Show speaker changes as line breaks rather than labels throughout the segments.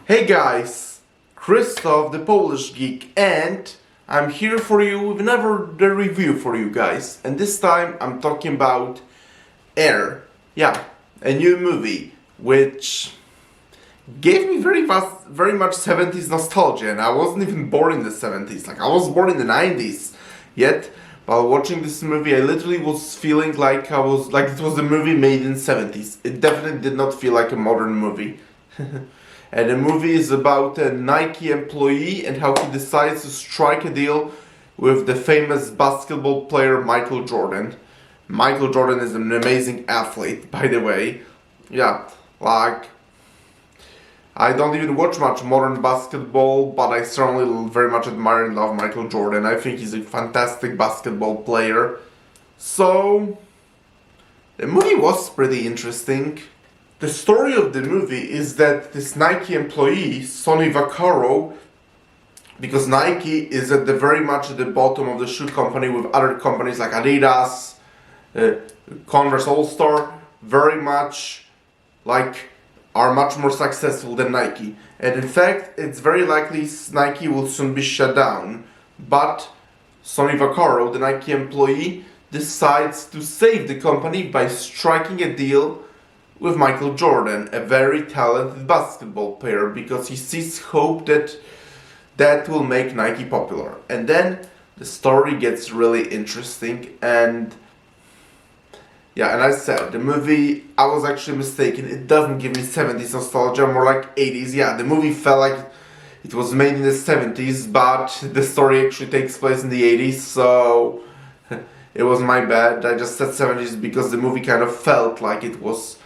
Hey guys, Krzysztof the Polish Geek, and I'm here for you with another review for you guys. And this time I'm talking about Air. Yeah, a new movie which gave me very much 70s nostalgia, and I wasn't even born in the 70s. Like, I was born in the 90s. Yet, while watching this movie, I literally was feeling like it was a movie made in 70s. It definitely did not feel like a modern movie. And the movie is about a Nike employee and how he decides to strike a deal with the famous basketball player Michael Jordan. Michael Jordan is an amazing athlete, by the way. Yeah, like, I don't even watch much modern basketball, but I certainly very much admire and love Michael Jordan. I think he's a fantastic basketball player. So, the movie was pretty interesting. The story of the movie is that this Nike employee, Sonny Vaccaro, because Nike is at the very much at the bottom of the shoe company with other companies like Adidas, Converse All-Star, very much like are much more successful than Nike. And in fact, it's very likely Nike will soon be shut down. But Sonny Vaccaro, the Nike employee, decides to save the company by striking a deal with Michael Jordan, a very talented basketball player, because he sees hope that will make Nike popular. And then the story gets really interesting, and yeah, and I said, the movie, I was actually mistaken. It doesn't give me 70s nostalgia, more like 80s. Yeah, the movie felt like it was made in the 70s, but the story actually takes place in the 80s, so it was my bad. I just said 70s because the movie kind of felt like it was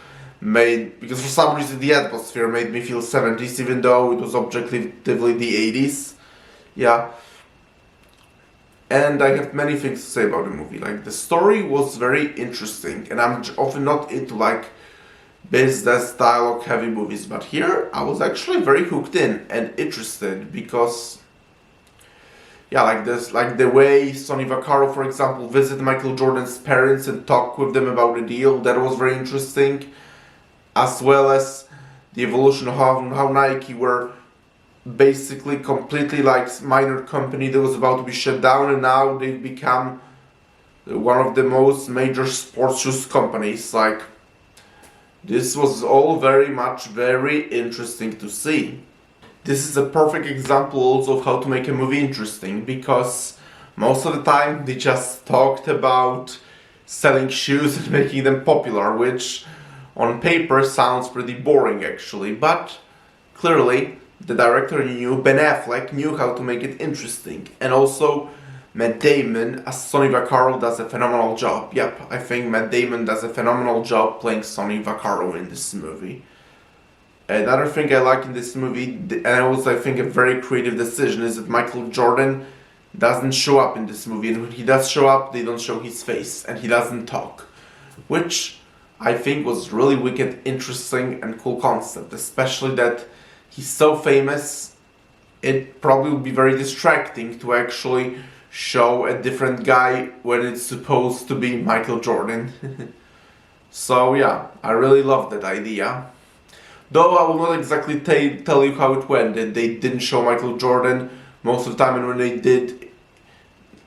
made, because for some reason the atmosphere made me feel 70s, even though it was objectively the 80s. Yeah. And I have many things to say about the movie. Like, the story was very interesting, and I'm often not into like business dialogue heavy movies, but here I was actually very hooked in and interested because, yeah, like this, like the way Sonny Vaccaro, for example, visited Michael Jordan's parents and talked with them about the deal, that was very interesting, as well as the evolution of how Nike were basically completely like minor company that was about to be shut down, and now they've become one of the most major sports shoes companies. Like, this was all very interesting to see. This is a perfect example also of how to make a movie interesting, because most of the time they just talked about selling shoes and making them popular, which on paper sounds pretty boring actually, but clearly the director Ben Affleck knew how to make it interesting, and also Matt Damon as Sonny Vaccaro does a phenomenal job. Yep, I think Matt Damon does a phenomenal job playing Sonny Vaccaro in this movie. Another thing I like in this movie, and also I think a very creative decision, is that Michael Jordan doesn't show up in this movie, and when he does show up, they don't show his face, and he doesn't talk, which I think was really wicked, interesting, and cool concept, especially that he's so famous. It probably would be very distracting to actually show a different guy when it's supposed to be Michael Jordan. So yeah, I really love that idea. Though I will not exactly tell you how it went, that they didn't show Michael Jordan most of the time, and when they did,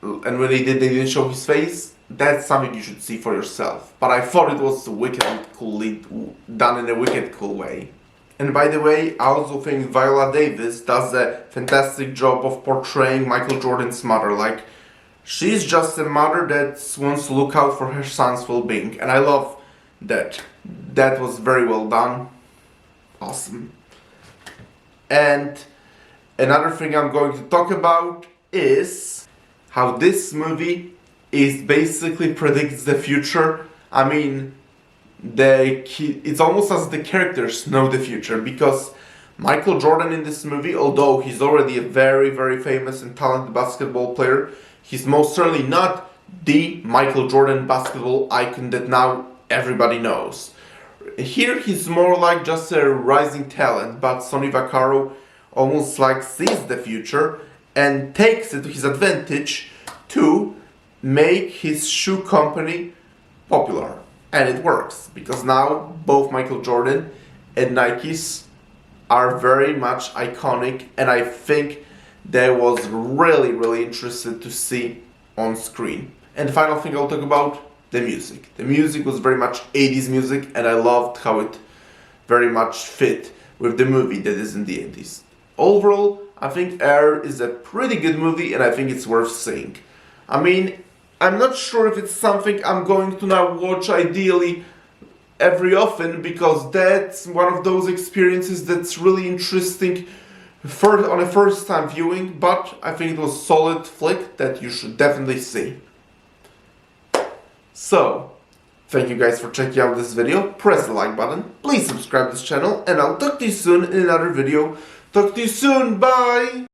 they didn't show his face. That's something you should see for yourself. But I thought it was done in a wicked cool way. And by the way, I also think Viola Davis does a fantastic job of portraying Michael Jordan's mother. Like, she's just a mother that wants to look out for her son's well-being. And I love that. That was very well done. Awesome. And another thing I'm going to talk about is how this movie basically predicts the future. I mean, it's almost as the characters know the future, because Michael Jordan in this movie, although he's already a very famous and talented basketball player, he's most certainly not the Michael Jordan basketball icon that now everybody knows. Here he's more like just a rising talent, but Sonny Vaccaro almost like sees the future and takes it to his advantage to make his shoe company popular. And it works, because now both Michael Jordan and Nike's are very much iconic, and I think they was really interested to see on screen. And the final thing I'll talk about, the music. The music was very much 80s music, and I loved how it very much fit with the movie that is in the 80s. Overall, I think Air is a pretty good movie, and I think it's worth seeing. I mean, I'm not sure if it's something I'm going to now watch ideally every often, because that's one of those experiences that's really interesting on a first time viewing, but I think it was a solid flick that you should definitely see. So, thank you guys for checking out this video. Press the like button, please subscribe to this channel, and I'll talk to you soon in another video. Talk to you soon, bye!